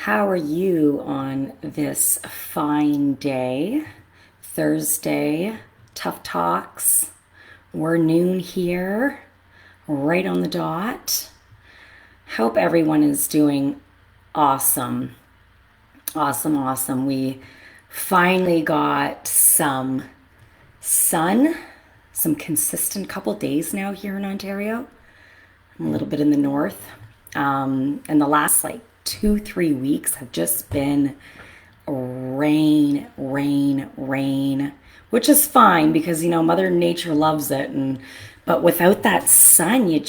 How are you on this fine day? Thursday, Tough Talks. We're noon here, right on the dot. Hope everyone is doing awesome. Awesome, awesome. We finally got some sun, some consistent couple days now here in Ontario. I'm a little bit in the north. And the last like 2, 3 weeks have just been rain, rain, rain, which is fine because Mother Nature loves it. And but without that sun, you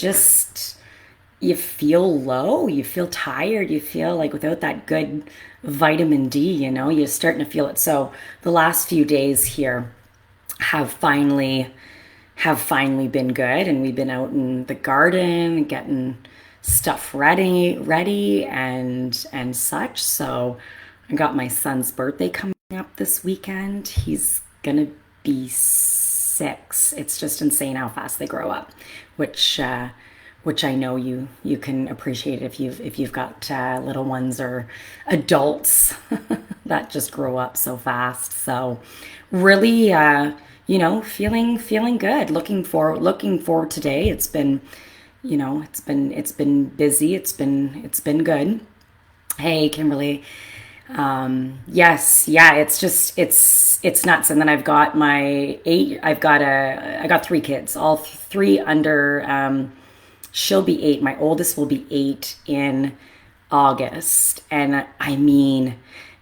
feel low, you feel tired, you feel like without that good vitamin D, you're starting to feel it. So the last few days here have finally been good, and we've been out in the garden getting stuff ready and such. So I got my son's birthday coming up this weekend. He's gonna be 6. It's just insane how fast they grow up, which I know you can appreciate if you've got little ones or adults that just grow up so fast. So really, feeling good. Looking forward today. It's been busy. It's been good. Hey, Kimberly. Yes, yeah, it's nuts. And then I've got my eight, I got 3 kids, all three under, she'll be 8. My oldest will be 8 in August. And I mean,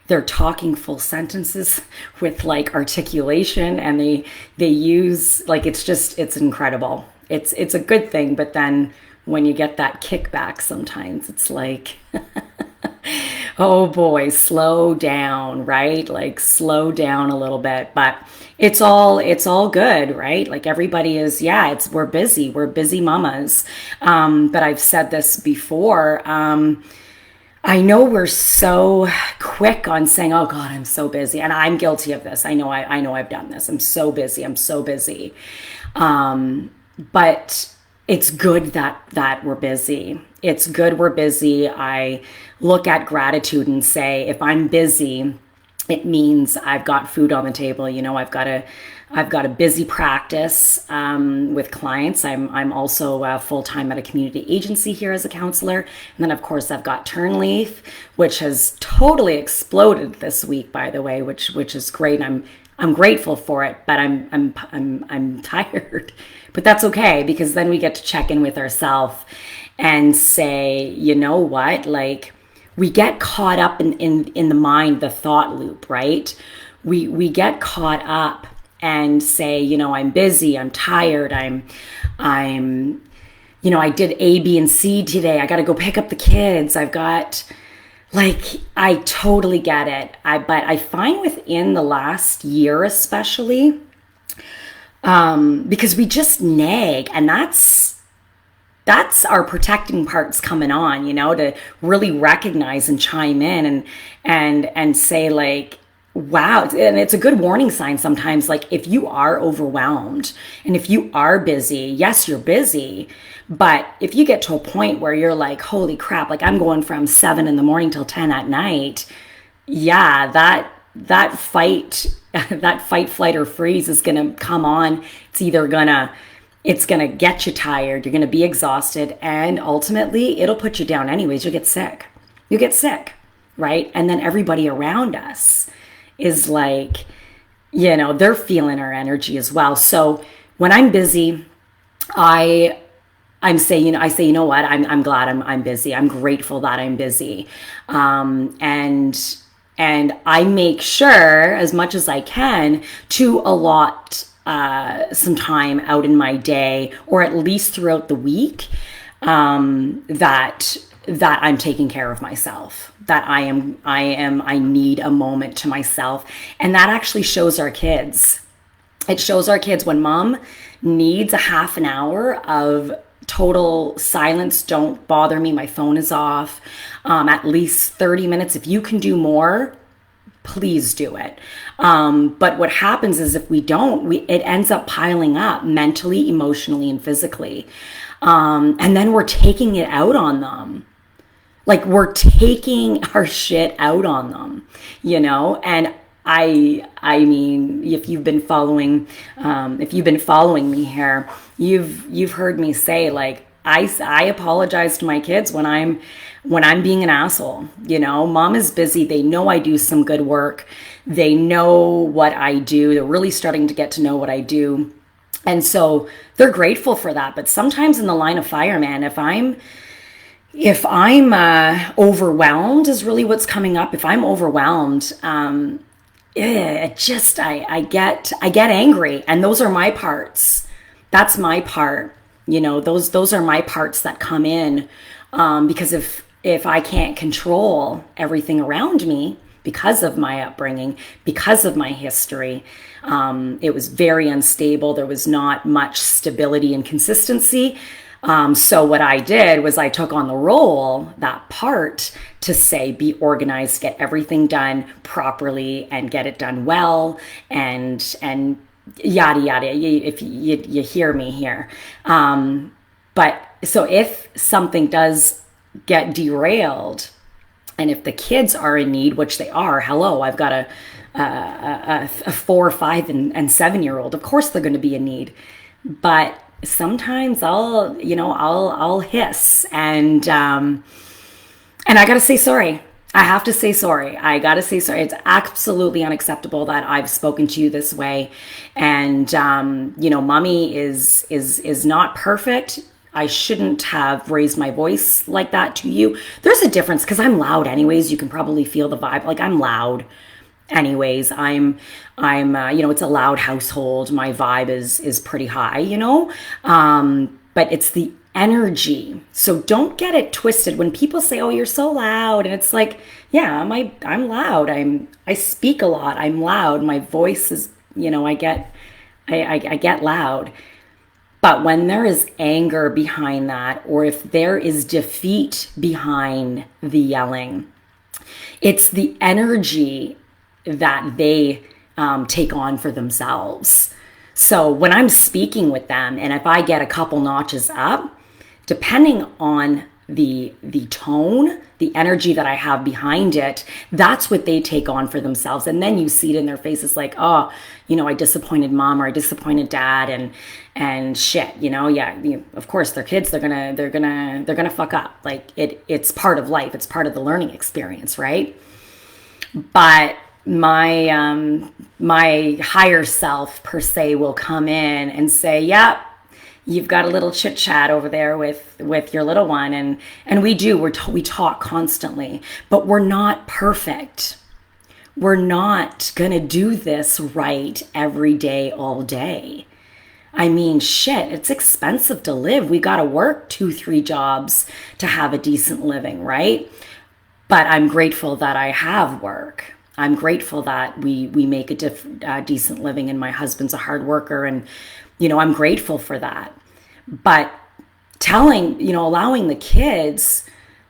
they're talking full sentences with like articulation, and they use like, it's incredible. It's a good thing, but then when you get that kickback sometimes it's like oh boy, slow down, right? Like slow down a little bit. But it's all good, right? Like everybody is, yeah, we're busy mamas. But I've said this before. I know we're so quick on saying, "Oh God, I'm so busy," and I'm guilty of this. I know I've done this. I'm so busy. I'm so busy. But it's good that we're busy. It's good we're busy. I look at gratitude and say, if I'm busy, it means I've got food on the table. I've got a busy practice with clients. I'm also full time at a community agency here as a counselor, and then of course I've got Turnleaf, which has totally exploded this week, by the way, which is great. I'm grateful for it, but I'm tired. But that's okay, because then we get to check in with ourselves and say, you know what, like we get caught up in the mind, the thought loop, right? We get caught up and say, I'm busy, I'm tired, I did A, B, and C today. I got to go pick up the kids. I totally get it. But I find within the last year, especially, because we just nag, and that's our protecting parts coming on, to really recognize and chime in and say like, wow. And it's a good warning sign sometimes. Like if you are overwhelmed and if you are busy, yes, you're busy. But if you get to a point where you're like, holy crap, like I'm going from 7 in the morning till 10 at night. Yeah, that fight, flight, or freeze is going to come on. It's going to get you tired. You're going to be exhausted, and ultimately it'll put you down anyways. You'll get sick, right? And then everybody around us is like, they're feeling our energy as well. So when I'm busy, I say, you know what, I'm glad I'm busy. I'm grateful that I'm busy. And I make sure as much as I can to allot some time out in my day, or at least throughout the week, that I'm taking care of myself, that I need a moment to myself. And that actually shows our kids. It shows our kids when mom needs a half an hour of total silence. Don't bother me. My phone is off. At least 30 minutes. If you can do more, please do it. But what happens is if we don't, it ends up piling up mentally, emotionally, and physically. And then we're taking it out on them. Like we're taking our shit out on them, you know? And I mean, if you've been following me here, you've heard me say like I apologize to my kids when I'm being an asshole. You know, mom is busy. They know I do some good work. They know what I do. They're really starting to get to know what I do. And so they're grateful for that. But sometimes in the line of fire, man, if I'm overwhelmed is really what's coming up. If I'm overwhelmed, I get angry, and those are my parts. That's my part. You know, those are my parts that come in, because if I can't control everything around me because of my upbringing, because of my history, it was very unstable. There was not much stability and consistency. So what I did was I took on the role, that part, to say, be organized, get everything done properly and get it done well, and yada yada. If you hear me here, but so if something does get derailed, and if the kids are in need, which they are, hello, I've got a 4, 5, and 7 year old. Of course, they're going to be in need, but sometimes I'll hiss, and I gotta say sorry. I have to say sorry. I gotta say sorry. It's absolutely unacceptable that I've spoken to you this way, and mommy is not perfect. I shouldn't have raised my voice like that to you. There's a difference because I'm loud anyways. You can probably feel the vibe. Like I'm loud anyways. I'm it's a loud household. My vibe is pretty high, but it's the energy. So don't get it twisted when people say, oh, you're so loud. And it's like, yeah, I'm loud. I speak a lot. I'm loud. My voice is, I get loud. But when there is anger behind that, or if there is defeat behind the yelling, it's the energy that they take on for themselves. So when I'm speaking with them, and if I get a couple notches up, depending on the tone, the energy that I have behind it, that's what they take on for themselves. And then you see it in their faces like, oh, I disappointed mom, or I disappointed dad, and shit, of course they're kids, they're gonna fuck up. Like it's part of life. It's part of the learning experience, right? But my higher self per se will come in and say, yep, you've got a little chit chat over there with your little one. And we talk constantly, but we're not perfect. We're not going to do this right every day, all day. I mean, shit, it's expensive to live. We got to work 2, 3 jobs to have a decent living, right? But I'm grateful that I have work. I'm grateful that we make a decent living, and my husband's a hard worker, and I'm grateful for that. But allowing the kids,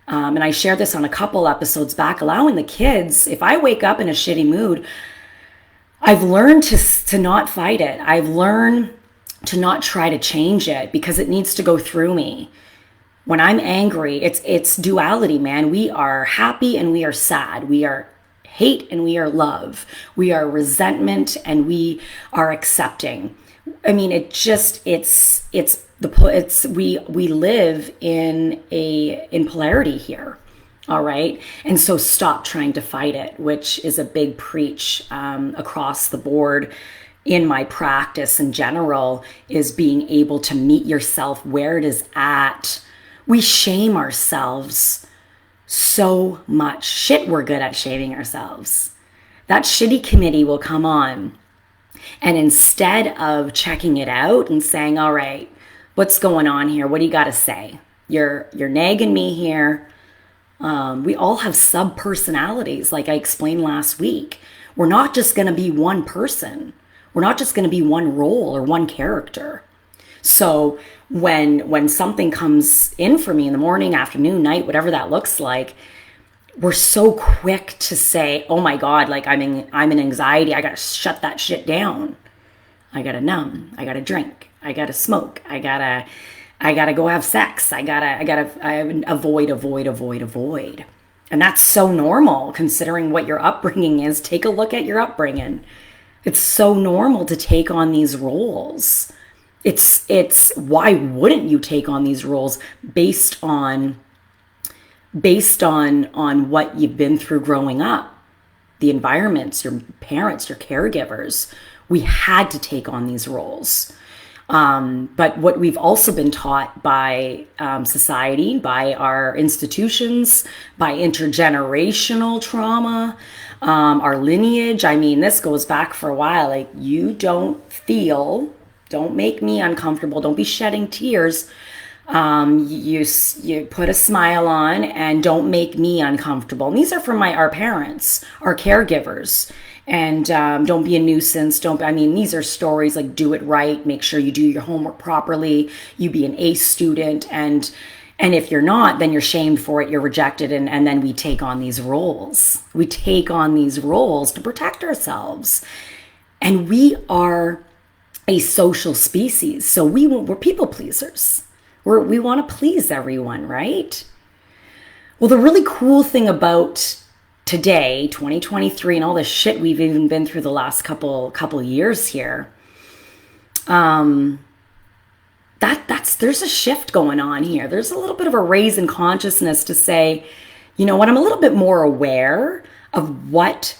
and I shared this on a couple episodes back, allowing the kids, if I wake up in a shitty mood, I've learned to not fight it. I've learned to not try to change it because it needs to go through me. When I'm angry, it's duality, man. We are happy and we are sad. We are hate and we are love. We are resentment and we are accepting. I mean, we live in polarity here. All right. And so stop trying to fight it, which is a big preach across the board in my practice in general, is being able to meet yourself where it is at. We shame ourselves so much. Shit, we're good at shaming ourselves. That shitty committee will come on, and instead of checking it out and saying, all right, what's going on here? What do you got to say? You're nagging me here. We all have sub-personalities, like I explained last week. We're not just going to be one person. We're not just going to be one role or one character. So when something comes in for me in the morning, afternoon, night, whatever that looks like, we're so quick to say, oh my God, like I'm in anxiety. I got to shut that shit down. I got to numb. I got to drink. I got to smoke. I got to I gotta go have sex. I avoid. And that's so normal considering what your upbringing is. Take a look at your upbringing. It's so normal to take on these roles. It's why wouldn't you take on these roles based on what you've been through growing up, the environments, your parents, your caregivers. We had to take on these roles. But what we've also been taught by society, by our institutions, by intergenerational trauma, our lineage. I mean, this goes back for a while. Like, don't make me uncomfortable. Don't be shedding tears. You put a smile on and don't make me uncomfortable. And these are from our parents, our caregivers. And don't be a nuisance. These are stories like do it right, make sure you do your homework properly, you be an A student, and if you're not, then you're shamed for it, you're rejected, and then we take on these roles. We take on these roles to protect ourselves. And we are a social species, so we're people pleasers. We want to please everyone, right? Well, the really cool thing about today, 2023, and all the shit we've even been through the last couple years here, there's a shift going on here. There's a little bit of a raise in consciousness to say, you know what, I'm a little bit more aware of what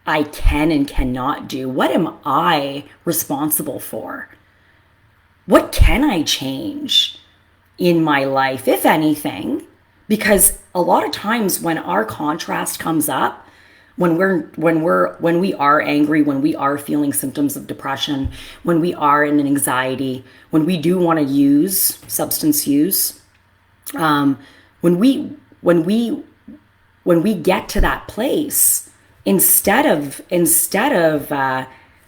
I can and cannot do. What am I responsible for? What can I change in my life, if anything? Because a lot of times when our contrast comes up, when we are angry, when we are feeling symptoms of depression, when we are in an anxiety, when we do want to use substance use, when we get to that place, instead of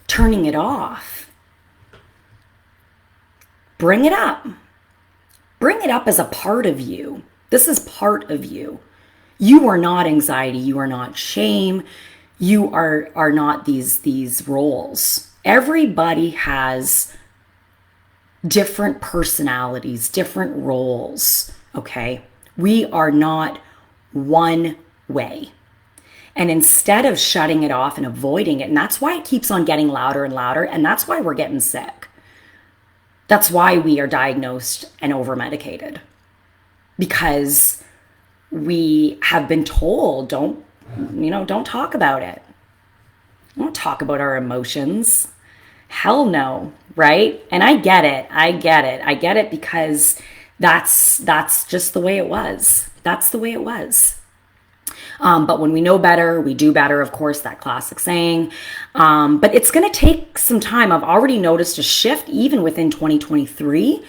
turning it off, bring it up. Bring it up as a part of you. This is part of you. You are not anxiety. You are not shame. You are not these roles. Everybody has different personalities, different roles, okay? We are not one way. And instead of shutting it off and avoiding it, and that's why it keeps on getting louder and louder, and that's why we're getting sick. That's why we are diagnosed and over-medicated. Because we have been told, don't talk about it. Don't talk about our emotions. Hell no, right? And I get it because that's just the way it was. That's the way it was. But when we know better, we do better, of course, that classic saying. But it's going to take some time. I've already noticed a shift even within 2023.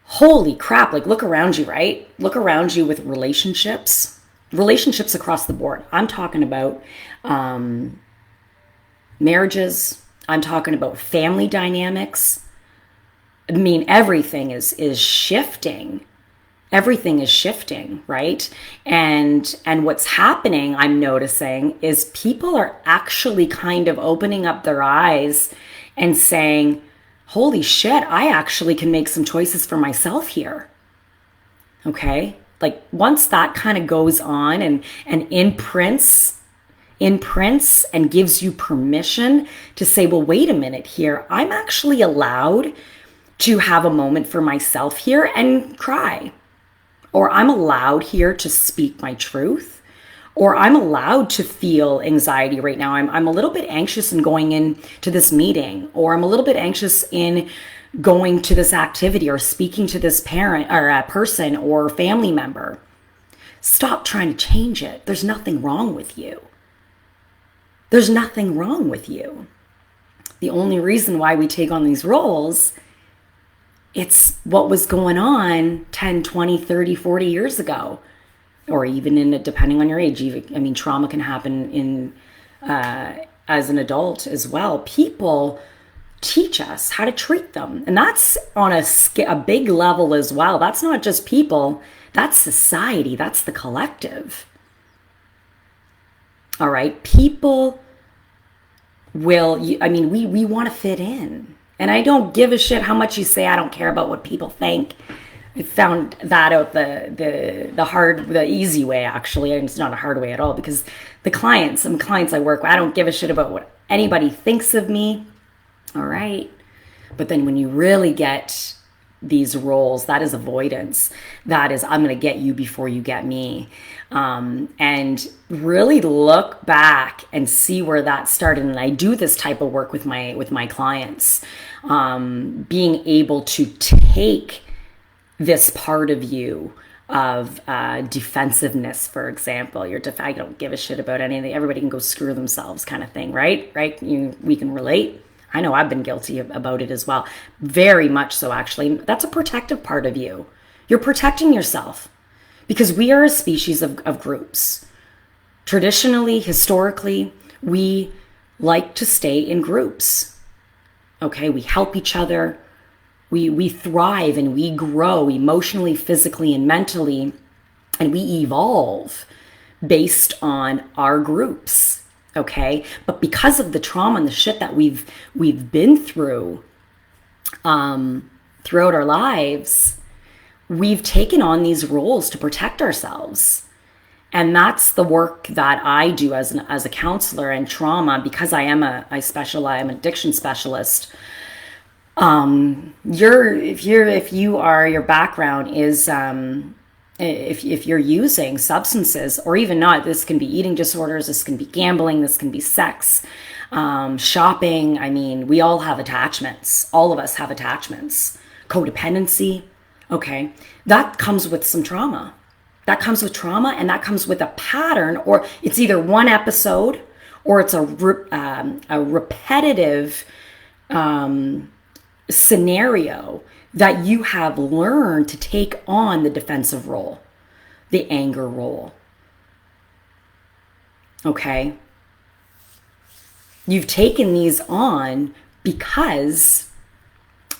Holy crap, like look around you, right? Look around you with relationships across the board. I'm talking about marriages. I'm talking about family dynamics. I mean, everything is shifting. Everything is shifting, right? And what's happening, I'm noticing, is people are actually kind of opening up their eyes and saying, holy shit, I actually can make some choices for myself here. Okay? Like once that kind of goes on and imprints and gives you permission to say, well, wait a minute here, I'm actually allowed to have a moment for myself here and cry. Or I'm allowed here to speak my truth. Or I'm allowed to feel anxiety right now. I'm a little bit anxious in going into this meeting, or I'm a little bit anxious in going to this activity or speaking to this parent or a person or family member. Stop trying to change it. There's nothing wrong with you. There's nothing wrong with you. The only reason why we take on these roles, it's what was going on 10, 20, 30, 40 years ago. Or even depending on your age. Trauma can happen as an adult as well. People teach us how to treat them. And that's on a big level as well. That's not just people. That's society. That's the collective. All right. People we want to fit in. And I don't give a shit how much you say. I don't care about what people think. I found that out the easy way, actually. And it's not a hard way at all, because some clients I work with, I don't give a shit about what anybody thinks of me. All right. But then when you really get these roles, that is avoidance. That is, I'm going to get you before you get me. And really look back and see where that started. And I do this type of work with my clients, being able to take this part of you of defensiveness, for example. I don't give a shit about anything. Everybody can go screw themselves, kind of thing, right? We can relate. I know I've been guilty about it as well. Very much so, actually. That's a protective part of you. You're protecting yourself, because we are a species of groups. Traditionally, historically, we like to stay in groups. Okay, we help each other. We thrive and we grow emotionally, physically, and mentally, and we evolve based on our groups. Okay, but because of the trauma and the shit that we've been through throughout our lives, we've taken on these roles to protect ourselves. And that's the work that I do as a counselor in trauma, because I'm an addiction specialist. Your background is if you're using substances, or even not, this can be eating disorders, this can be gambling, this can be sex, shopping. I mean, we all have attachments. All of us have attachments. Codependency. Okay. That comes with some trauma. That comes with trauma, and that comes with a pattern, or it's either one episode, or it's a repetitive scenario that you have learned to take on the defensive role, the anger role. Okay? You've taken these on because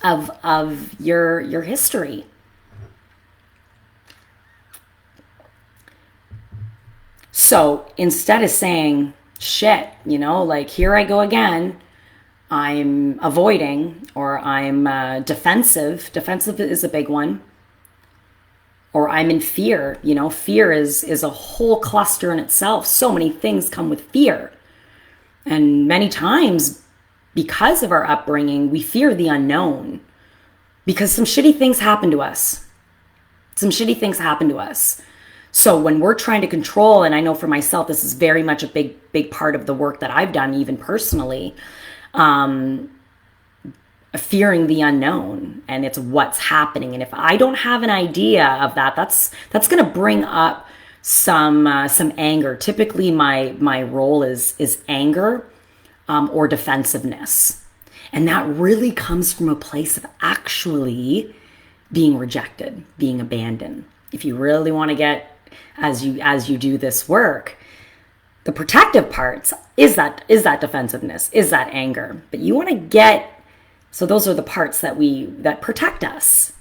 of your history. So instead of saying, shit, like, here I go again, I'm avoiding, or I'm defensive. Defensive is a big one. Or I'm in fear. Fear is a whole cluster in itself. So many things come with fear. And many times, because of our upbringing, we fear the unknown. Because some shitty things happen to us. So when we're trying to control, and I know for myself, this is very much a big part of the work that I've done, even personally, fearing the unknown, and it's what's happening. And if I don't have an idea of that, that's going to bring up some anger. Typically, my role is anger or defensiveness, and that really comes from a place of actually being rejected, being abandoned. If you really want to get, as you do this work, the protective parts is that defensiveness, is that anger. But you want to get, so those are the parts that protect us.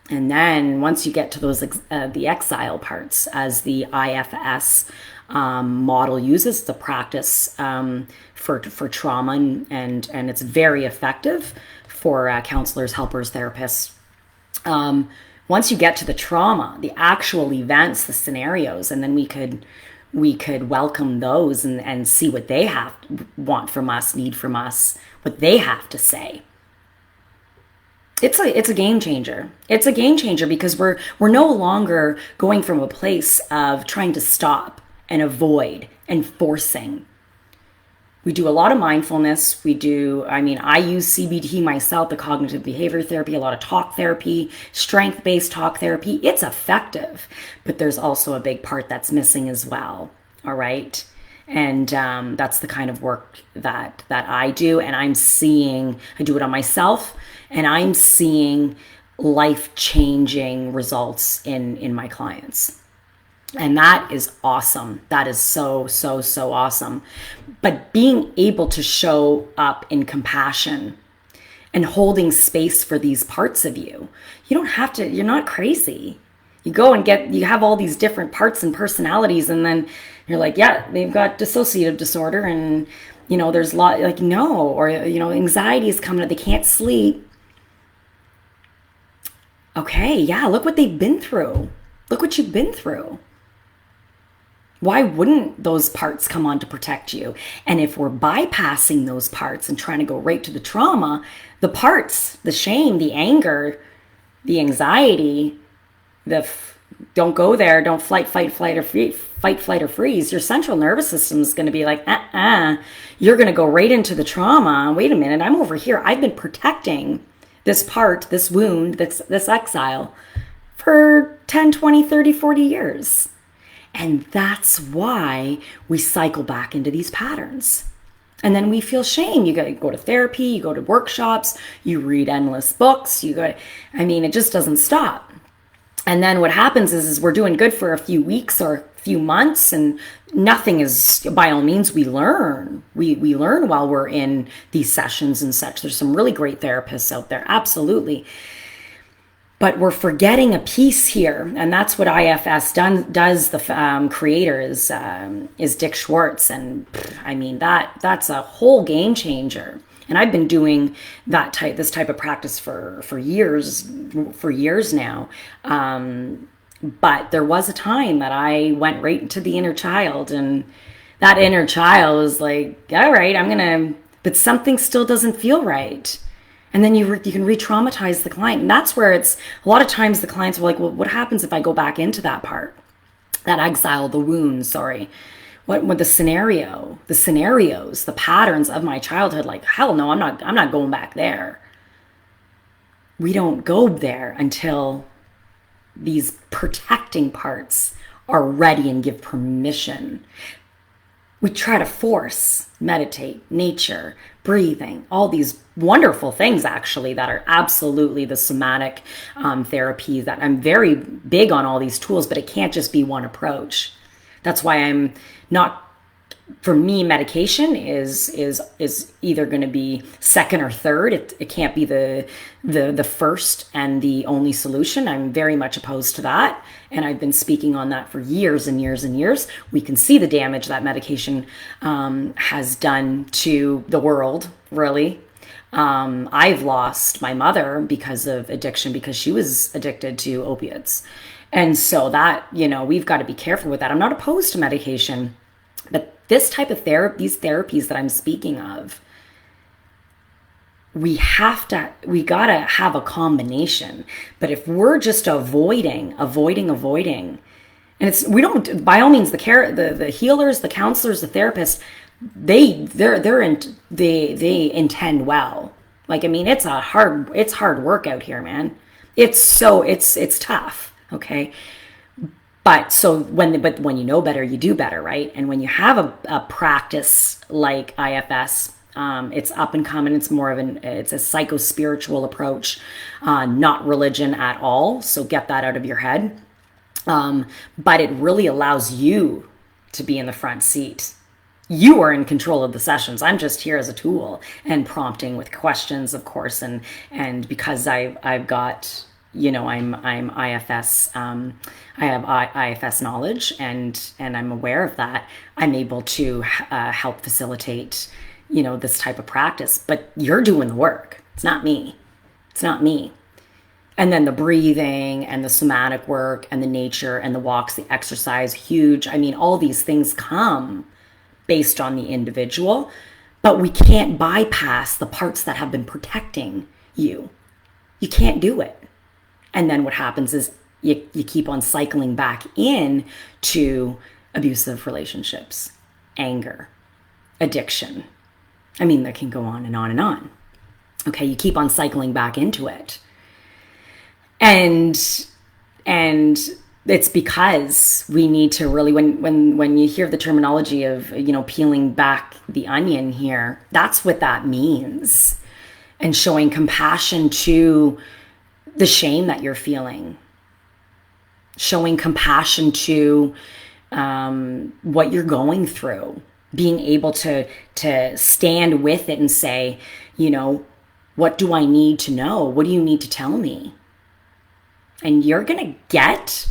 And then once you get to those the exile parts, as the IFS model uses, the practice for trauma, and it's very effective for counselors, helpers, therapists. Once you get to the trauma, the actual events, the scenarios, and then we could welcome those and see what they want from us, need from us, what they have to say. It's a game changer. It's a game changer, because we're no longer going from a place of trying to stop and avoid and forcing. We do a lot of mindfulness. I use CBT myself, the cognitive behavior therapy, a lot of talk therapy, strength-based talk therapy. It's effective, but there's also a big part that's missing as well. All right. And that's the kind of work that I do. And I do it on myself, and I'm seeing life-changing results in my clients. And that is awesome. That is so, so, so awesome. But being able to show up in compassion and holding space for these parts of you, you don't have to, you're not crazy. You go and you have all these different parts and personalities, and then you're like, yeah, they've got dissociative disorder, and there's a lot, like, no, or anxiety is coming up, they can't sleep. Okay, yeah, look what they've been through. Look what you've been through. Why wouldn't those parts come on to protect you? And if we're bypassing those parts and trying to go right to the trauma, the parts, the shame, the anger, the anxiety, don't go there, don't fight, flight, or freeze. Your central nervous system is going to be like, you're going to go right into the trauma. Wait a minute, I'm over here. I've been protecting this part, this wound, this exile for 10, 20, 30, 40 years. And that's why we cycle back into these patterns. And then we feel shame. You go to therapy, you go to workshops, you read endless books, it just doesn't stop. And then what happens is we're doing good for a few weeks or a few months, and nothing is, by all means, we learn. We learn while we're in these sessions and such. There's some really great therapists out there, absolutely. But we're forgetting a piece here, and that's what IFS does. The creator is Dick Schwartz, and that's a whole game changer. And I've been doing this type of practice for years now. But there was a time that I went right into the inner child, and that inner child was like, all right, but something still doesn't feel right. And then you can re-traumatize the client. And that's where a lot of times the clients are like, well, what happens if I go back into that part? That exile, the wound, sorry. What the scenarios, the patterns of my childhood, like, hell no, I'm not going back there. We don't go there until these protecting parts are ready and give permission. We try to force, meditate, nature, breathing, all these wonderful things actually that are absolutely the somatic therapy, that I'm very big on all these tools, but it can't just be one approach. That's why I'm not, for me, medication is either going to be second or third. It can't be the first and the only solution. I'm very much opposed to that. And I've been speaking on that for years and years and years. We can see the damage that medication has done to the world, really. I've lost my mother because of addiction, because she was addicted to opiates. And so that, we've got to be careful with that. I'm not opposed to medication, but this type of these therapies that I'm speaking of, we got to have a combination. But if we're just avoiding, and we don't, by all means, the healers, the counselors, the therapists, they intend well. Like, it's hard work out here, man. It's tough. Okay. But when you know better, you do better, right? And when you have a practice like IFS, it's up and coming. It's more of it's a psycho-spiritual approach, not religion at all. So get that out of your head. But it really allows you to be in the front seat. You are in control of the sessions. I'm just here as a tool and prompting with questions, of course. And because I've got, I'm IFS, I have IFS knowledge, and I'm aware of that. I'm able to help facilitate, this type of practice. But you're doing the work. It's not me. And then the breathing and the somatic work and the nature and the walks, the exercise, huge. All these things come based on the individual, but we can't bypass the parts that have been protecting you. You can't do it. And then what happens is you keep on cycling back in to abusive relationships, anger, addiction. That can go on and on and on. Okay, you keep on cycling back into it. And it's because we need to really, when you hear the terminology of, peeling back the onion here, that's what that means. And showing compassion to the shame that you're feeling, showing compassion to what you're going through, being able to stand with it and say, what do I need to know? What do you need to tell me? And you're going to get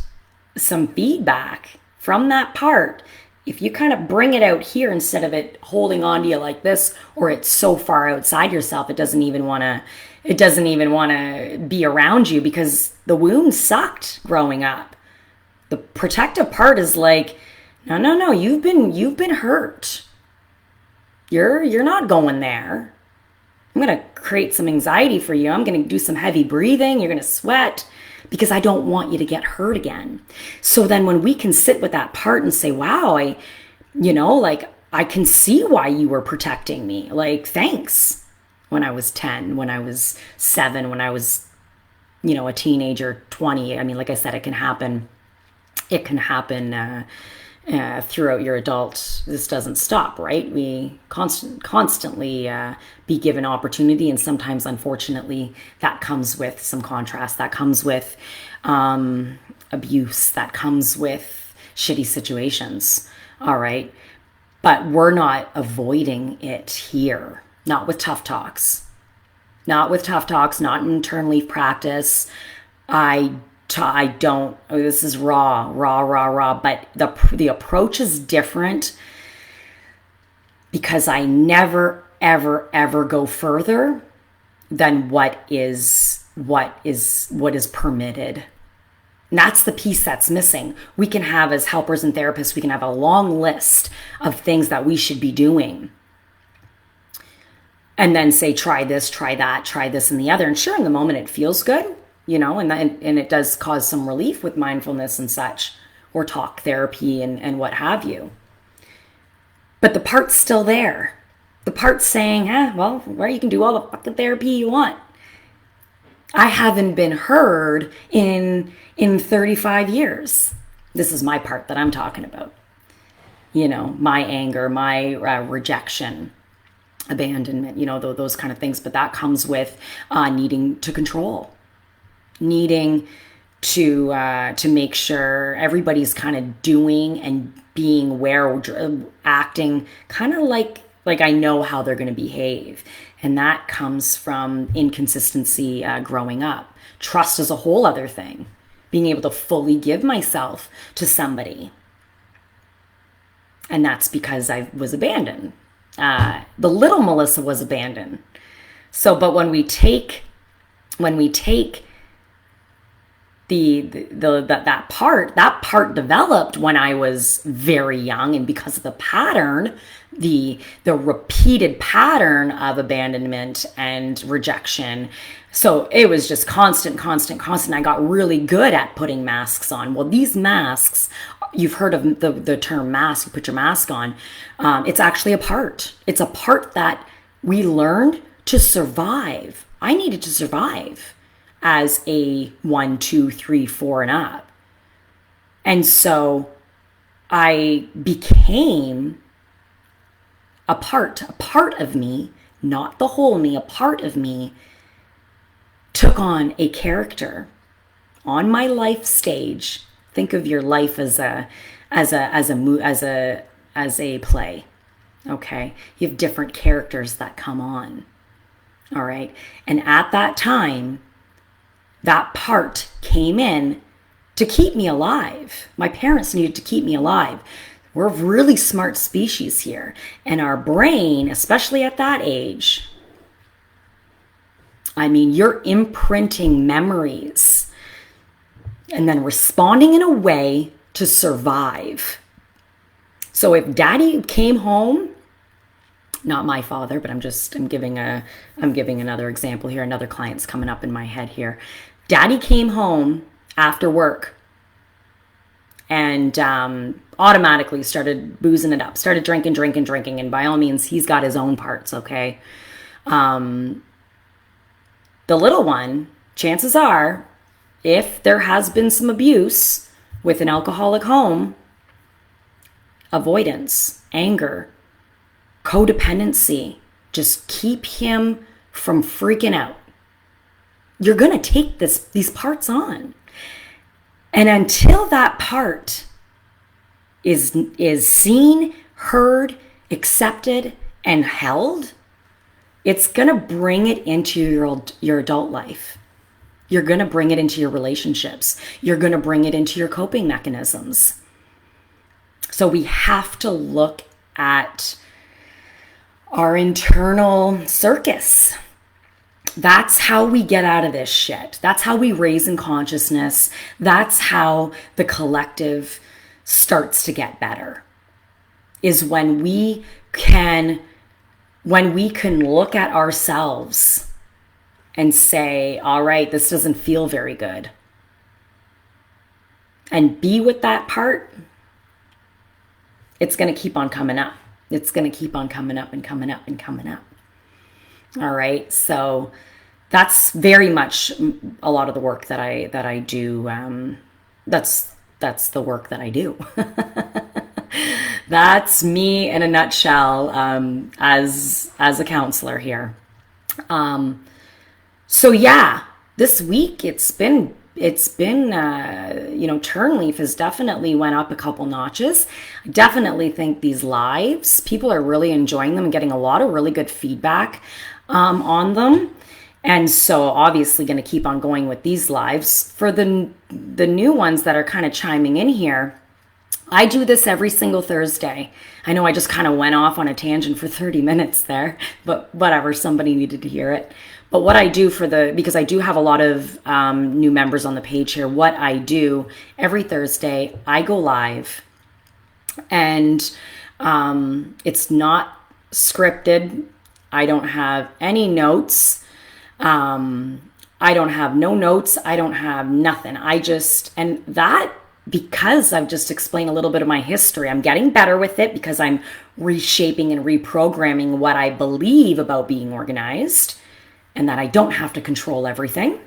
some feedback from that part. If you kind of bring it out here instead of it holding on to you like this, or it's so far outside yourself, it doesn't even want to be around you because the wound sucked growing up. The protective part is like, no, you've been hurt. You're not going there. I'm going to create some anxiety for you. I'm going to do some heavy breathing. You're going to sweat because I don't want you to get hurt again. So then when we can sit with that part and say, wow, I can see why you were protecting me. Like, thanks. When I was 10, when I was 7, when I was, a teenager, 20. I mean, like I said, it can happen. It can happen throughout your adult. This doesn't stop, right? We constantly be given opportunity, and sometimes, unfortunately, that comes with some contrast. That comes with abuse. That comes with shitty situations. All right, but we're not avoiding it here. Not with tough talks. Not with tough talks. Not in turn leaf practice. I don't, this is raw, but the approach is different because I never, ever go further than what is permitted. And that's the piece that's missing. We can have, as helpers and therapists, we can have a long list of things that we should be doing. And then say, try this, try that, try this and the other. And sure, in the moment it feels good. And it does cause some relief with mindfulness and such, or talk therapy and what have you. But the part's still there. The part's saying, you can do all the fucking therapy you want. I haven't been heard in 35 years. This is my part that I'm talking about. My anger, my rejection, abandonment, those kind of things. But that comes with needing to control. Needing to make sure everybody's kind of doing and being aware, acting kind of like I know how they're going to behave. And that comes from inconsistency growing up. Trust is a whole other thing. Being able to fully give myself to somebody. And that's because I was abandoned. The little Melissa was abandoned. So, but when we take that part developed when I was very young, and because of the pattern, the repeated pattern of abandonment and rejection. So it was just constant. I got really good at putting masks on. Well, these masks, you've heard of the term mask, you put your mask on. It's actually a part. It's a part that we learned to survive. I needed to survive as a 1, 2, 3, 4 and up. And so I became a part of me, not the whole me, a part of me took on a character on my life stage. Think of your life as a play. Okay? You have different characters that come on. All right? And at that time, that part came in to keep me alive. My parents needed to keep me alive. We're a really smart species here. And our brain, especially at that age, you're imprinting memories and then responding in a way to survive. So if daddy came home, not my father, but I'm giving another example here. Another client's coming up in my head here. Daddy came home after work and automatically started boozing it up, started drinking. And by all means, he's got his own parts, okay? The little one, chances are, if there has been some abuse with an alcoholic home, avoidance, anger, codependency, just keep him from freaking out. You're going to take these parts on. And until that part is seen, heard, accepted, and held, it's going to bring it into your adult life. You're going to bring it into your relationships. You're going to bring it into your coping mechanisms. So we have to look at our internal circus. That's how we get out of this shit. That's how we raise in consciousness. That's how the collective starts to get better. Is when we can look at ourselves and say, all right, this doesn't feel very good. And be with that part. It's going to keep on coming up. It's going to keep on coming up and coming up and coming up. All right. So that's very much a lot of the work that I do. That's the work that I do. That's me in a nutshell, as a counselor here. So yeah, this week it's been Turnleaf has definitely went up a couple notches. I definitely think these lives, people are really enjoying them and getting a lot of really good feedback on them. And so obviously going to keep on going with these lives. For the new ones that are kind of chiming in here, I do this every single Thursday. I know I just kind of went off on a tangent for 30 minutes there, but whatever, somebody needed to hear it. But what I do because I do have a lot of new members on the page here, what I do every Thursday, I go live, and it's not scripted. I don't have any notes. I don't have no notes. I don't have nothing. Because I've just explained a little bit of my history, I'm getting better with it because I'm reshaping and reprogramming what I believe about being organized, and that I don't have to control everything.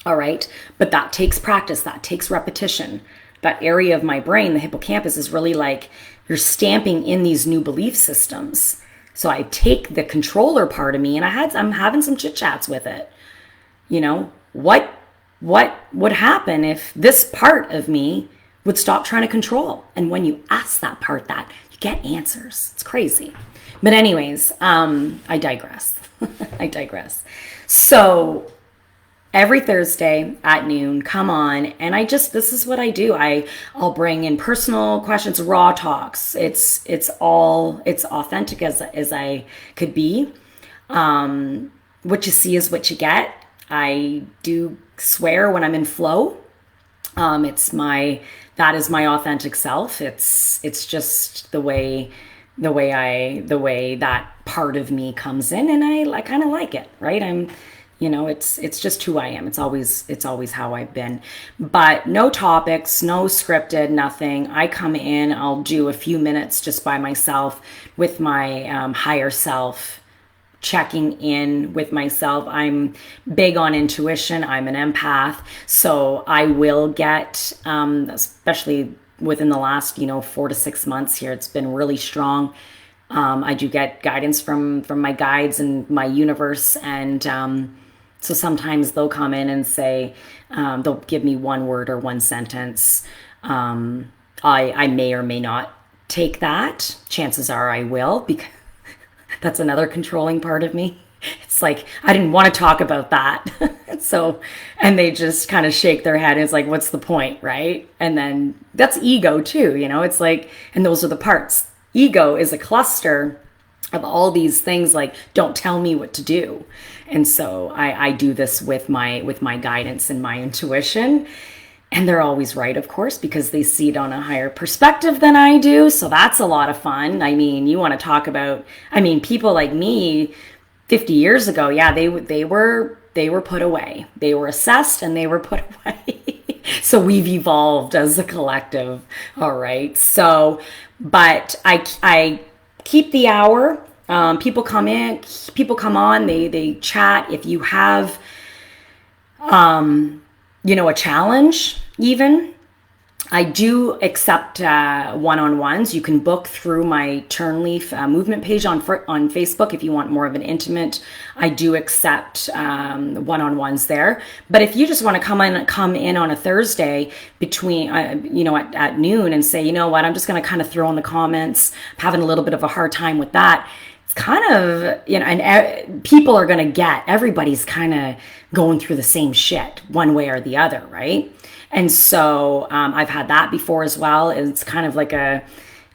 All right. But that takes practice. That takes repetition. That area of my brain, the hippocampus, is really like you're stamping in these new belief systems. So I take the controller part of me and I'm having some chit chats with it. You know, what would happen if this part of me would stop trying to control? And when you ask that part that, you get answers. It's crazy. But anyways, I digress. I digress. So every Thursday at noon, come on. And this is what I do. I'll bring in personal questions, raw talks. It's authentic as I could be. What you see is what you get. I do swear when I'm in flow. That is my authentic self. It's just the way that part of me comes in, and I kind of like it, right? It's just who I am. It's always how I've been. But no topics, no scripted, nothing. I come in, I'll do a few minutes just by myself with my higher self, checking in with myself. I'm big on intuition. I'm an empath. So I will get, especially within the last, 4 to 6 months here, it's been really strong. I do get guidance from my guides and my universe. And so sometimes they'll come in and say, they'll give me one word or one sentence. I may or may not take that. Chances are I will, because that's another controlling part of me. It's like, I didn't want to talk about that. And they just kind of shake their head. And it's like, what's the point, right? And then that's ego too, it's like, and those are the parts. Ego is a cluster of all these things, like, don't tell me what to do. And so I do this with my guidance and my intuition. And they're always right, of course, because they see it on a higher perspective than I do. So that's a lot of fun. I mean, you want to talk about, people like me 50 years ago, yeah, they were put away. They were assessed and they were put away. So we've evolved as a collective. All right. So, but I keep the hour. People come on, they chat. If you have, a challenge, even, I do accept one-on-ones. You can book through my Turnleaf movement page on Facebook if you want more of an intimate. I do accept one-on-ones there. But if you just want to come in on a Thursday between, at noon and say, you know what, I'm just going to kind of throw in the comments. I'm having a little bit of a hard time with that. kind of, and people are going to everybody's kind of going through the same shit one way or the other, right? And so I've had that before as well. It's kind of like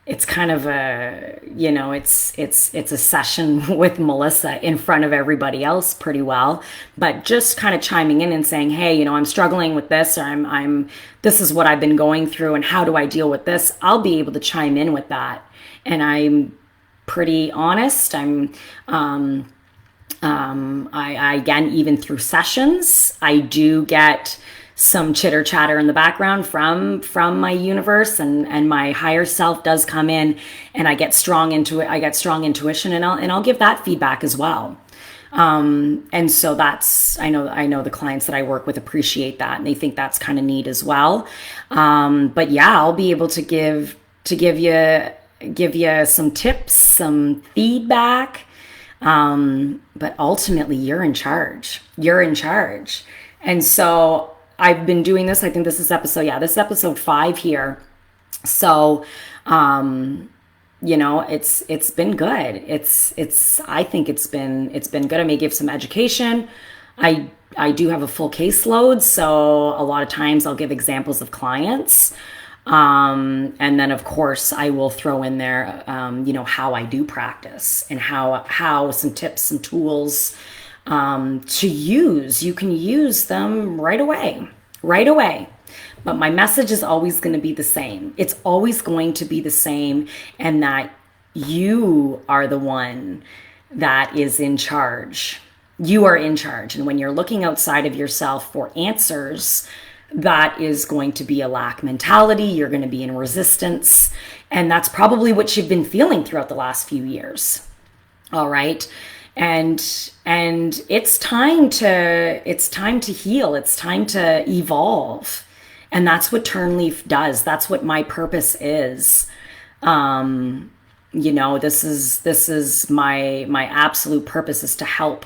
it's kind of a, it's a session with Melissa in front of everybody else pretty well, but just kind of chiming in and saying, hey, I'm struggling with this, or this is what I've been going through, and how do I deal with this? I'll be able to chime in with that. And I'm pretty honest. I again, even through sessions, I do get some chitter chatter in the background from my universe, and my higher self does come in, and I get strong intuition, and I'll give that feedback as well. And so I know the clients that I work with appreciate that, and they think that's kind of neat as well. But yeah, I'll be able to give you some tips, some feedback. But ultimately you're in charge. You're in charge. And so I've been doing this. I think this is episode 5 here. So, it's been good. I think it's been good. I may give some education. I do have a full caseload. So a lot of times I'll give examples of clients. And then of course I will throw in there, how I do practice, and how some tips, some tools, to use. You can use them right away. But my message is always going to be the same. It's always going to be the same. And that you are the one that is in charge. You are in charge. And when you're looking outside of yourself for answers, that is going to be a lack mentality. You're going to be in resistance. And that's probably what you've been feeling throughout the last few years. All right. And it's time to heal. It's time to evolve. And that's what Turnleaf does. That's what my purpose is. This is my absolute purpose, is to help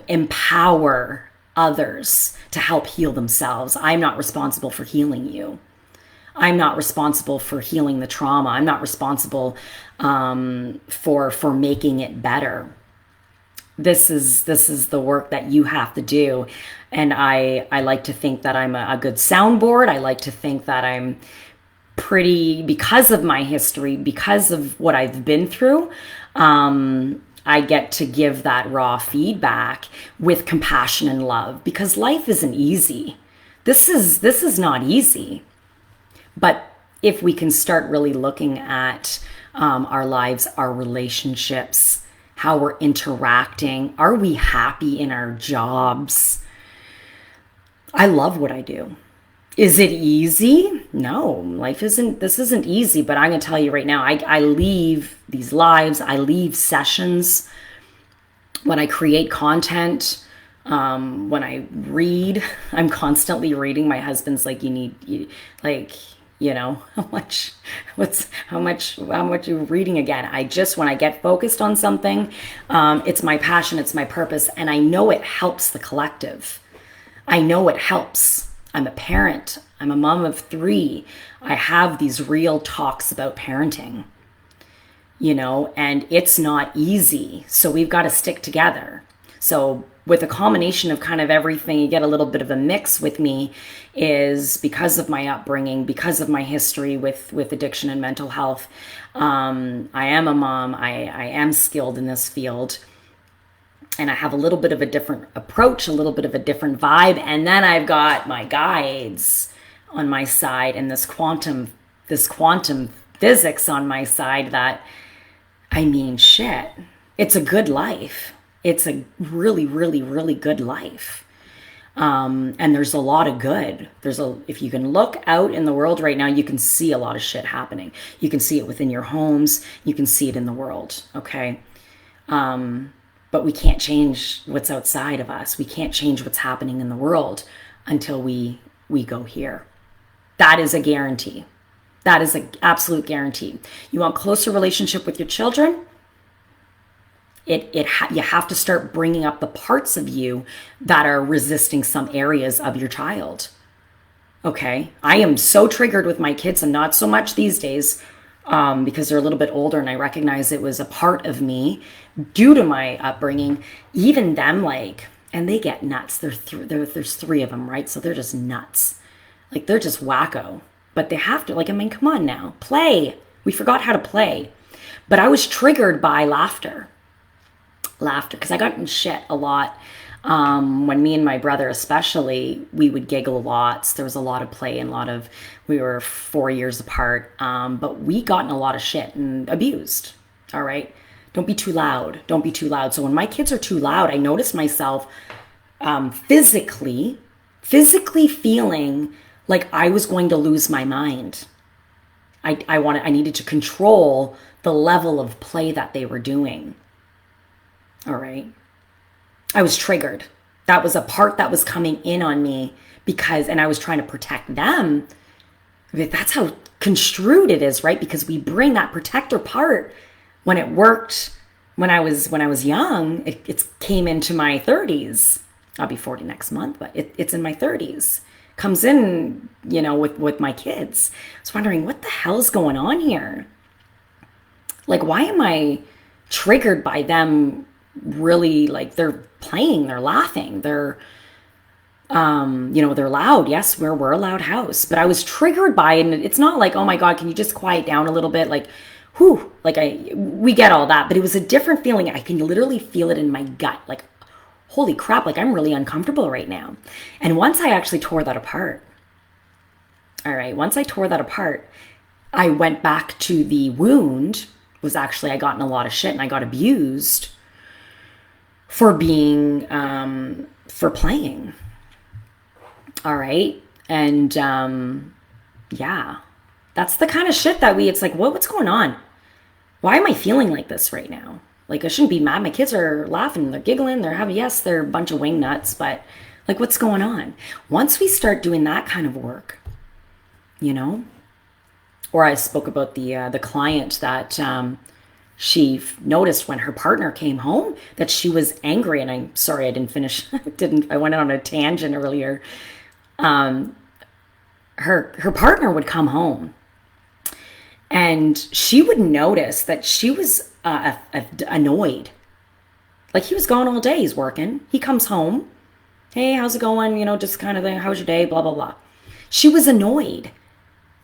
empower others to help heal themselves. I'm not responsible for healing you. I'm not responsible for healing the trauma. I'm not responsible for making it better. This is the work that you have to do. And I like to think that I'm a good soundboard. I like to think that I'm pretty, because of my history, because of what I've been through, I get to give that raw feedback with compassion and love, because life isn't easy. This is not easy. But if we can start really looking at our lives, our relationships, how we're interacting, are we happy in our jobs? I love what I do. Is it easy? No, this isn't easy, but I'm going to tell you right now, I leave these lives, I leave sessions, when I create content, when I read, I'm constantly reading. My husband's like, how much you reading again? When I get focused on something, it's my passion, it's my purpose, and I know it helps the collective. I know it helps. I'm a parent. I'm a mom of 3. I have these real talks about parenting, and it's not easy. So we've got to stick together. So with a combination of kind of everything, you get a little bit of a mix with me, is because of my upbringing, because of my history with addiction and mental health. I am a mom. I am skilled in this field. And I have a little bit of a different approach, a little bit of a different vibe. And then I've got my guides on my side, and this quantum physics on my side that, shit, it's a good life. It's a really, really, really good life. And there's a lot of good. If you can look out in the world right now, you can see a lot of shit happening. You can see it within your homes. You can see it in the world. Okay. But we can't change what's outside of us. We can't change what's happening in the world until we go here. That is a guarantee. That is an absolute guarantee. You want closer relationship with your children? You have to start bringing up the parts of you that are resisting some areas of your child. Okay? I am so triggered with my kids, and not so much these days. because they're a little bit older, and I recognize it was a part of me due to my upbringing. Even them, like, and they get nuts. There's three of them, right? So they're just nuts. Like, they're just wacko. But they have to, like, I mean, come on now. Play. We forgot how to play. But I was triggered by laughter. Laughter, because I got in shit a lot. When me and my brother especially, we would giggle lots. There was a lot of play and we were 4 years apart, but we got in a lot of shit and abused. All right. Don't be too loud. Don't be too loud. So when my kids are too loud, I noticed myself physically feeling like I was going to lose my mind. I needed to control the level of play that they were doing. All right. I was triggered. That was a part that was coming in on me and I was trying to protect them. That's how construed it is, right? Because we bring that protector part. When it worked when I was young, it came into my 30s. I'll be 40 next month, but it's in my 30s. Comes in, with my kids. I was wondering, what the hell's going on here? Like, why am I triggered by them? Really, like, they're playing, they're laughing, they're they're loud. Yes, we're a loud house, but I was triggered by it. And it's not like, oh my God, can you just quiet down a little bit? Like, whew, like we get all that, but it was a different feeling. I can literally feel it in my gut. Like, holy crap, like, I'm really uncomfortable right now. And once I actually tore that apart, all right, once I tore that apart, I went back to the wound. Was actually, I got in a lot of shit and I got abused for being, for playing. All right. And, yeah, that's the kind of shit that it's like, what's going on? Why am I feeling like this right now? Like, I shouldn't be mad. My kids are laughing, they're giggling, yes, they're a bunch of wing nuts, but like, what's going on? Once we start doing that kind of work, or I spoke about the client that, she noticed when her partner came home that she was angry. And I'm sorry, I didn't finish. I went on a tangent earlier. Her partner would come home and she would notice that she was annoyed. Like, he was gone all day. He's working. He comes home. Hey, how's it going? Just kind of thing. How's your day? Blah, blah, blah. She was annoyed.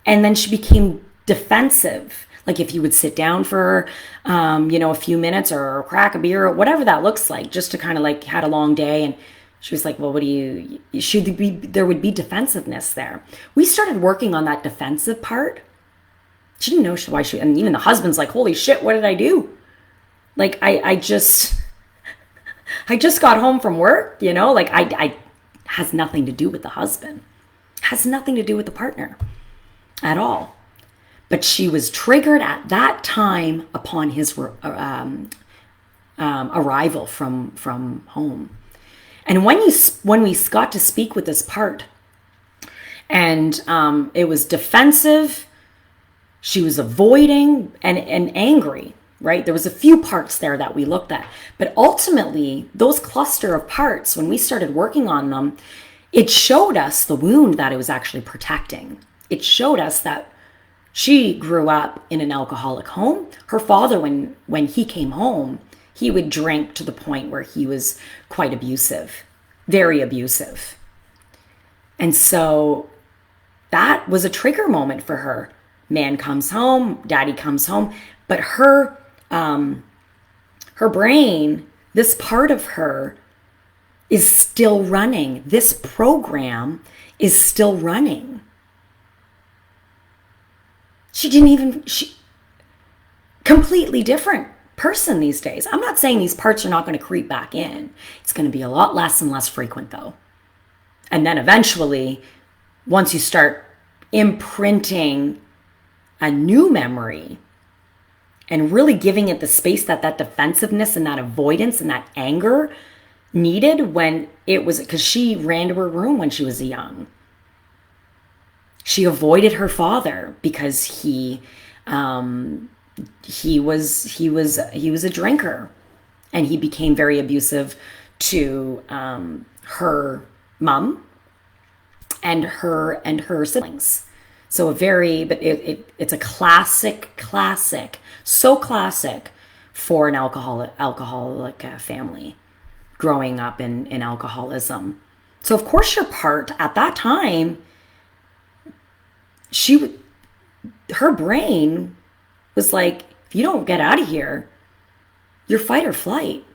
And then she became defensive. Like, if you would sit down for, a few minutes or crack a beer or whatever that looks like, just to kind of like had a long day. And she was like, well, there would be defensiveness there. We started working on that defensive part. She didn't know why and even the husband's like, holy shit, what did I do? Like, I just got home from work, like I has nothing to do with the husband, has nothing to do with the partner at all. But she was triggered at that time upon his arrival from home. And when we got to speak with this part, and it was defensive, she was avoiding and angry, right? There was a few parts there that we looked at. But ultimately, those cluster of parts, when we started working on them, it showed us the wound that it was actually protecting. It showed us that she grew up in an alcoholic home. Her father, when he came home, he would drink to the point where he was quite abusive, very abusive. And so that was a trigger moment for her. Man comes home, daddy comes home, but her brain, this part of her is still running. This program is still running. Completely different person these days. I'm not saying these parts are not going to creep back in. It's going to be a lot less and less frequent though. And then eventually, once you start imprinting a new memory and really giving it the space that defensiveness and that avoidance and that anger needed, when it was, because she ran to her room when she was young. She avoided her father because he was a drinker, and he became very abusive to her mom and her siblings. So it's a classic, so classic for an alcoholic family growing up in alcoholism. So of course your part at that time, her brain was like, if you don't get out of here, you're fight or flight.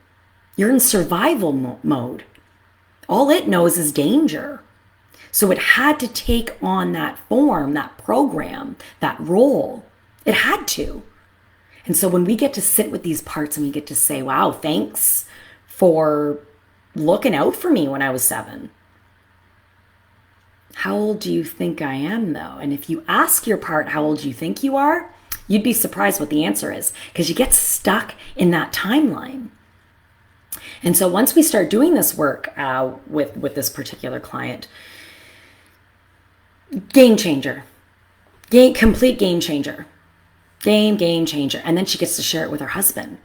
You're in survival mode. All it knows is danger. So it had to take on that form, that program, that role. It had to. And so when we get to sit with these parts and we get to say, wow, thanks for looking out for me when I was 7. How old do you think I am, though? And if you ask your part how old you think you are, you'd be surprised what the answer is, because you get stuck in that timeline. And so once we start doing this work with this particular client, game changer, complete game changer, game changer. And then she gets to share it with her husband.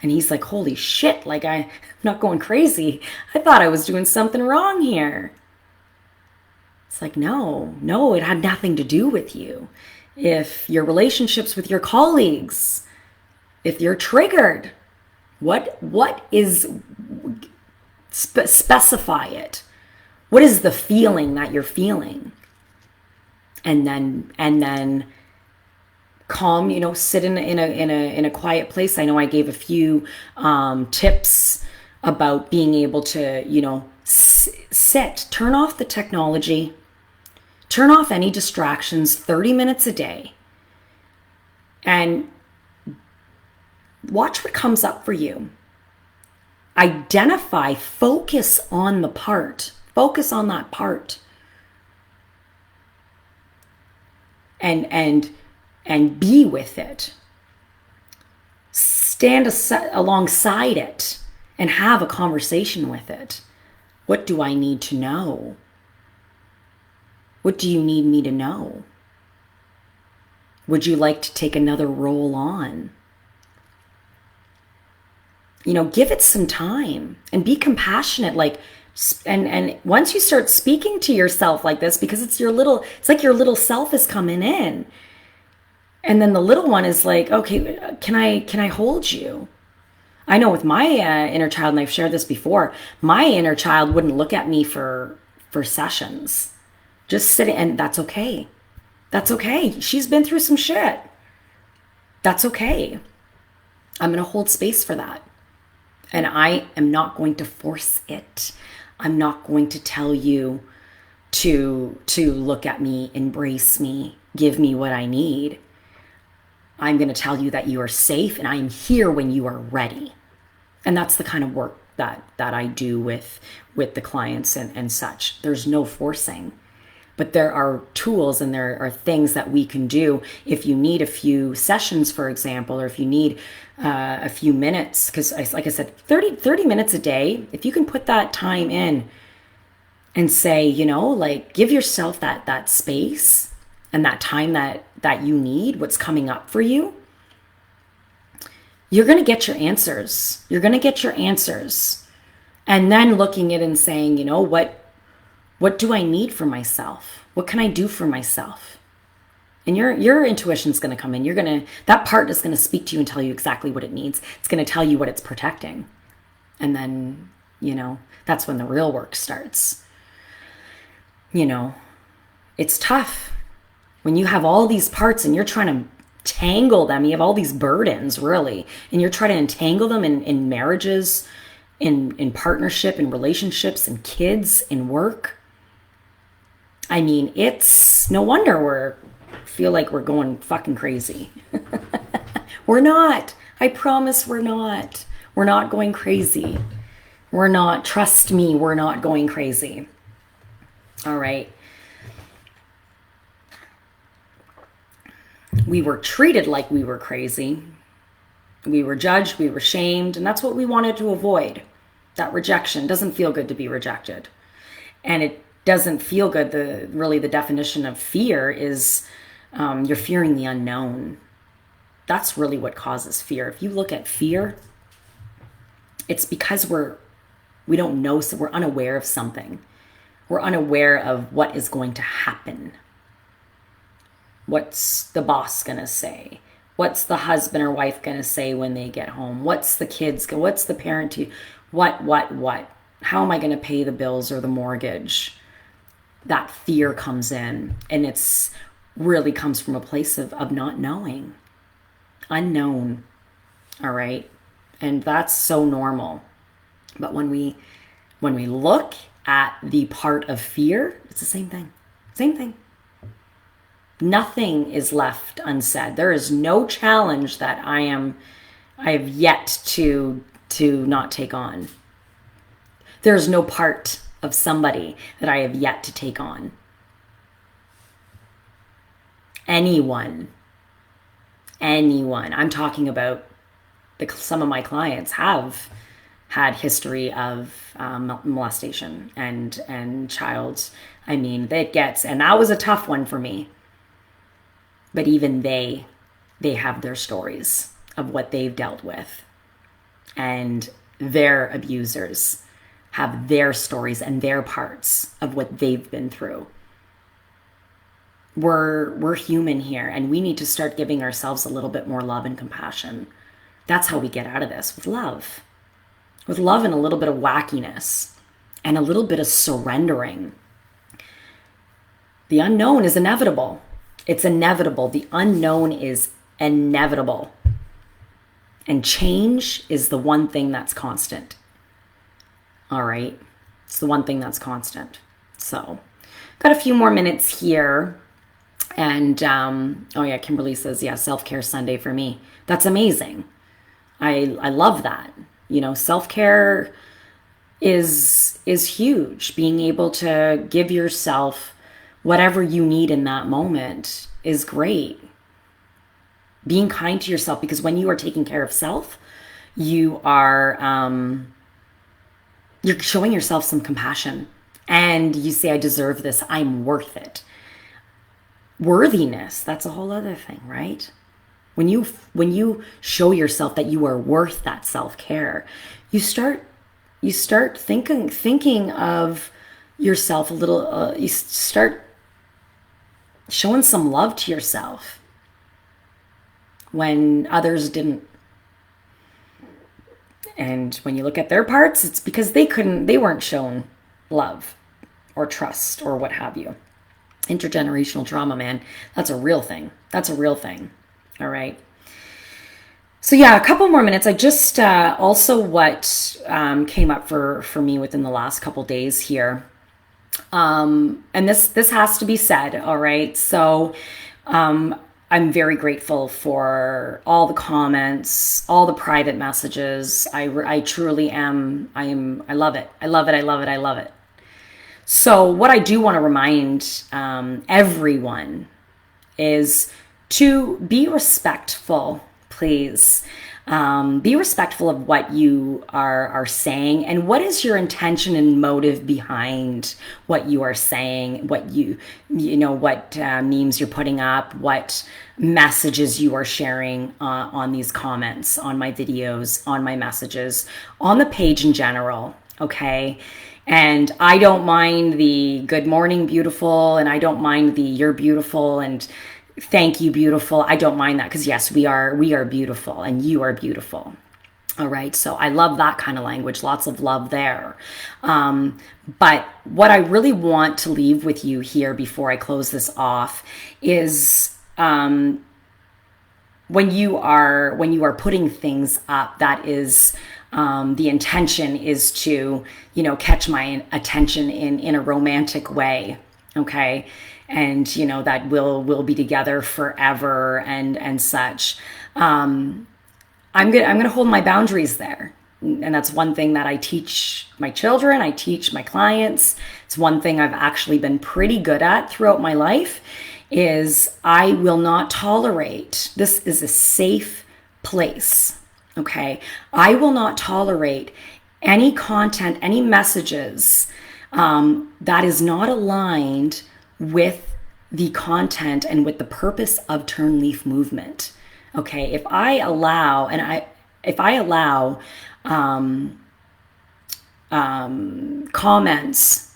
And he's like, holy shit, like I'm not going crazy. I thought I was doing something wrong here. It's like, no, it had nothing to do with you. If your relationships with your colleagues, if you're triggered, what is, specify it. What is the feeling that you're feeling? And then calm, sit in a quiet place. I know I gave a few tips about being able to, sit, turn off the technology, turn off any distractions 30 minutes a day, and watch what comes up for you. Identify, focus on that part, and be with it. Stand alongside it and have a conversation with it. What do I need to know? What do you need me to know? Would you like to take another role on? Give it some time and be compassionate. And once you start speaking to yourself like this, because it's like your little self is coming in. And then the little one is like, okay, can I hold you? I know with my inner child, and I've shared this before, my inner child wouldn't look at me for sessions. Just sitting, and that's okay. That's okay. She's been through some shit. That's okay. I'm going to hold space for that. And I am not going to force it. I'm not going to tell you to look at me, embrace me, give me what I need. I'm going to tell you that you are safe and I am here when you are ready. And that's the kind of work that I do with the clients and such. There's no forcing. But there are tools and there are things that we can do if you need a few sessions, for example, or if you need a few minutes. Because like I said, 30 minutes a day, if you can put that time in and say, give yourself that space and that time that you need, what's coming up for you, you're going to get your answers. You're going to get your answers. And then looking at it and saying, what do I need for myself? What can I do for myself? And your intuition's going to come in. That part is going to speak to you and tell you exactly what it needs. It's going to tell you what it's protecting. And then, that's when the real work starts. It's tough when you have all these parts and you're trying to tangle them. You have all these burdens, really, and you're trying to entangle them in marriages, in partnership, in relationships, in kids, in work. I mean, it's no wonder feel like we're going fucking crazy. We're not. I promise we're not. We're not going crazy. We're not. Trust me, we're not going crazy. All right. We were treated like we were crazy. We were judged, we were shamed, and that's what we wanted to avoid. That rejection. Doesn't feel good to be rejected. And it doesn't feel good. The definition of fear is you're fearing the unknown. That's really what causes fear. If you look at fear, it's because we don't know, so we're unaware of something. We're unaware of what is going to happen. What's the boss gonna say? What's the husband or wife gonna say when they get home? What's the kids? What's the parent? What? How am I gonna pay the bills or the mortgage? That fear comes in, and it's really comes from a place of not knowing, unknown. All right, and that's so normal. But when we look at the part of fear, it's the same thing. Same thing. Nothing is left unsaid. There is no challenge that I have yet to not take on. There is no part of somebody that I have yet to take on. Anyone. I'm talking about some of my clients have had history of molestation and child. I mean, and that was a tough one for me. But even they have their stories of what they've dealt with. And their abusers have their stories and their parts of what they've been through. We're human here, and we need to start giving ourselves a little bit more love and compassion. That's how we get out of this, with love. With love and a little bit of wackiness and a little bit of surrendering. The unknown is inevitable. It's inevitable. The unknown is inevitable. And change is the one thing that's constant. All right? It's the one thing that's constant. So, got a few more minutes here. And, oh yeah, Kimberly says, yeah, self-care Sunday for me. That's amazing. I love that. You know, self-care is huge. Being able to give yourself whatever you need in that moment is great. Being kind to yourself, because when you are taking care of self, you are you're showing yourself some compassion, and you say, I deserve this, I'm worth it. Worthiness, that's a whole other thing, right? When you show yourself that you are worth that self-care, you start thinking of yourself a little, you start showing some love to yourself when others didn't. And when you look at their parts, it's because they weren't shown love or trust or what have you. Intergenerational trauma, man, that's a real thing. All right. So yeah, a couple more minutes. I just also what came up for me within the last couple days here. And this has to be said, all right? So I'm very grateful for all the comments, all the private messages. I truly am. I love it. I love it. So what I do want to remind everyone is to be respectful, please. Be respectful of what you are saying, and what is your intention and motive behind what you are saying, what what memes you're putting up, what messages you are sharing on these comments, on my videos, on my messages, on the page in general, okay? And I don't mind the good morning, beautiful, and I don't mind the you're beautiful and thank you, beautiful. I don't mind that, because yes, we are beautiful and you are beautiful. All right. So I love that kind of language. Lots of love there. But what I really want to leave with you here before I close this off is when you are putting things up, that is the intention is to, catch my attention in a romantic way. Okay. And, that we'll be together forever and such. I'm going to hold my boundaries there. And that's one thing that I teach my children. I teach my clients. It's one thing I've actually been pretty good at throughout my life is I will not tolerate. This is a safe place. Okay. I will not tolerate any content, any messages that is not aligned with the content and with the purpose of Turn Leaf Movement. Okay, if I allow comments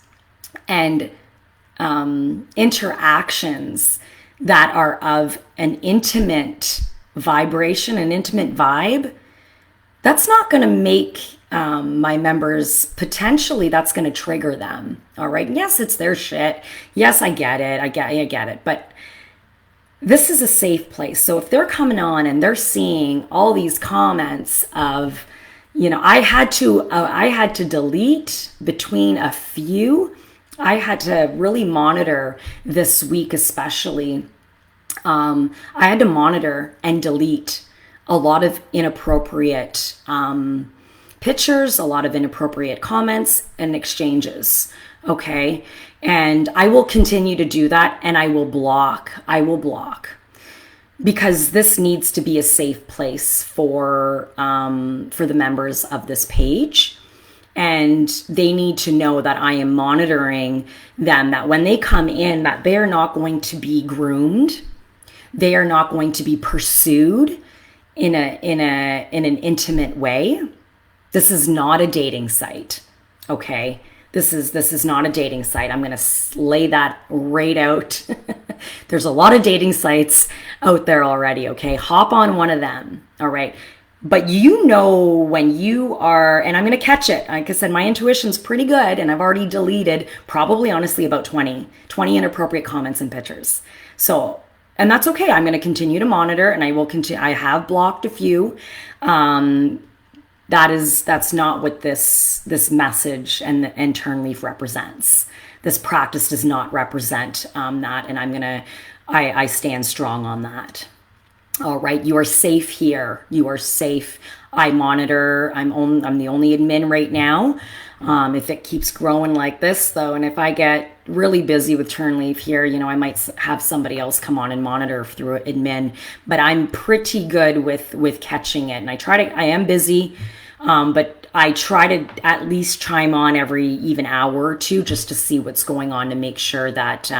and interactions that are of an intimate vibration, an intimate vibe, that's not going to make my members, potentially that's going to trigger them. All right. Yes, it's their shit. Yes, I get it. I get it. But this is a safe place. So if they're coming on and they're seeing all these comments of, I had to delete between a few. I had to really monitor this week, especially. I had to monitor and delete a lot of inappropriate pictures, a lot of inappropriate comments and exchanges. Okay. And I will continue to do that, and I will block. Because this needs to be a safe place for the members of this page. And they need to know that I am monitoring them, that when they come in, that they are not going to be groomed. They are not going to be pursued in an intimate way. This is not a dating site. Okay. This is not a dating site. I'm going to lay that right out. There's a lot of dating sites out there already. Okay. Hop on one of them. All right. But when you are, and I'm going to catch it. Like I said, my intuition's pretty good, and I've already deleted probably honestly about 20 inappropriate comments and pictures. So, and that's okay. I'm going to continue to monitor, and I will continue. I have blocked a few. That's not what this message and turn leaf represents. This practice does not represent that, and I stand strong on that. All right, you are safe here. You are safe. I monitor. I'm the only admin right now. If it keeps growing like this, though, and if I get really busy with turn leaf here, I might have somebody else come on and monitor through admin. But I'm pretty good with catching it, and I am busy, but I try to at least chime on every even hour or two just to see what's going on, to make sure that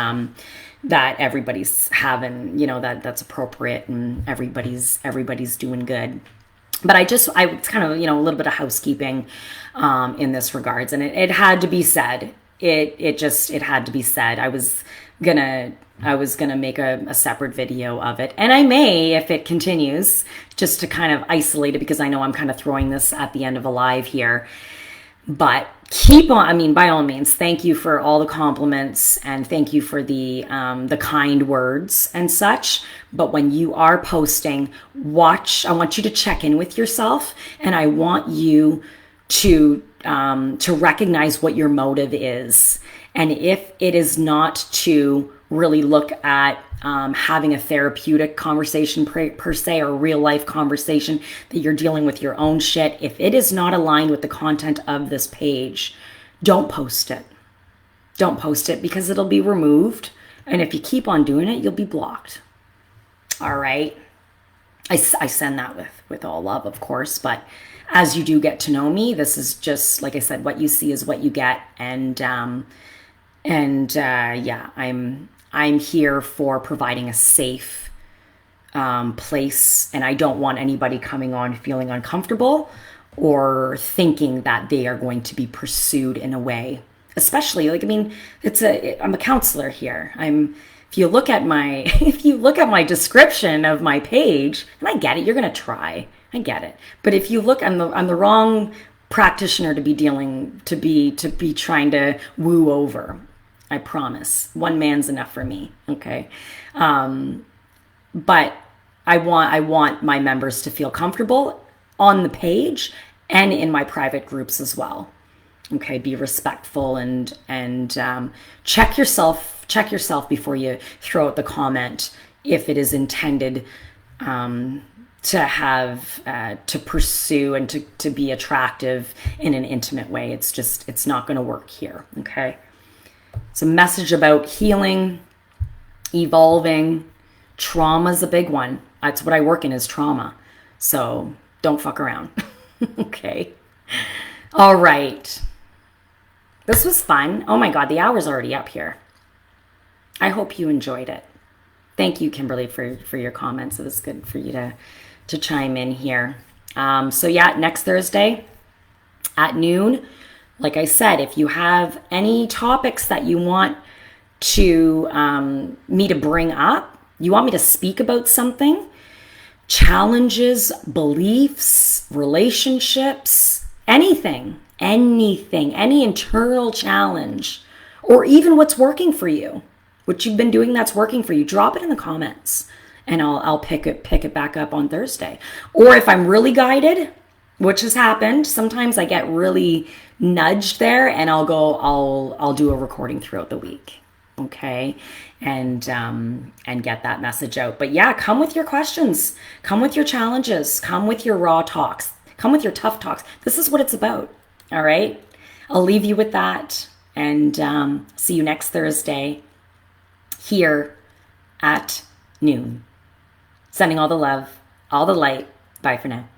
that everybody's having, that's appropriate, and everybody's doing good. But it's kind of, a little bit of housekeeping in this regards, and it had to be said. It had to be said. I was gonna make a separate video of it, and I may, if it continues, just to kind of isolate it, because I know I'm kind of throwing this at the end of a live here. But keep on, by all means, thank you for all the compliments, and thank you for the kind words and such. But when you are posting, I want you to check in with yourself, and I want you to recognize what your motive is. And if it is not to really look at having a therapeutic conversation per se, or real life conversation, that you're dealing with your own shit, if it is not aligned with the content of this page, don't post it. Don't post it, because it'll be removed. And if you keep on doing it, you'll be blocked. All right. I send that with all love, of course. But as you do get to know me, this is just, like I said, what you see is what you get. And yeah, I'm here for providing a safe place, and I don't want anybody coming on feeling uncomfortable or thinking that they are going to be pursued in a way. Especially, I'm a counselor here. If you look at my description of my page, and I get it, you're gonna try. I get it. But if you look, I'm the wrong practitioner to be trying to woo over. I promise. One man's enough for me. Okay. But I want my members to feel comfortable on the page and in my private groups as well. Okay. Be respectful and check yourself before you throw out the comment, if it is intended to have to pursue and to be attractive in an intimate way. It's not going to work here. Okay. It's a message about healing, evolving. Trauma is a big one. That's what I work in, is trauma. So don't fuck around. Okay. All right. This was fun. Oh my God, the hour's already up here. I hope you enjoyed it. Thank you, Kimberly, for your comments. It was good for you to chime in here. So yeah, next Thursday at noon. Like I said, if you have any topics that you want me to bring up, You want me to speak about something? Challenges, beliefs, relationships, anything, any internal challenge, or even what's working for you, what you've been doing that's working for you, drop it in the comments and I'll pick it back up on Thursday. Or if I'm really guided, which has happened, sometimes I get really nudged there and I'll do a recording throughout the week. Okay. And get that message out. But yeah, come with your questions, come with your challenges, come with your raw talks, come with your tough talks. This is what it's about. All right. I'll leave you with that and see you next Thursday here at noon. Sending all the love, all the light. Bye for now.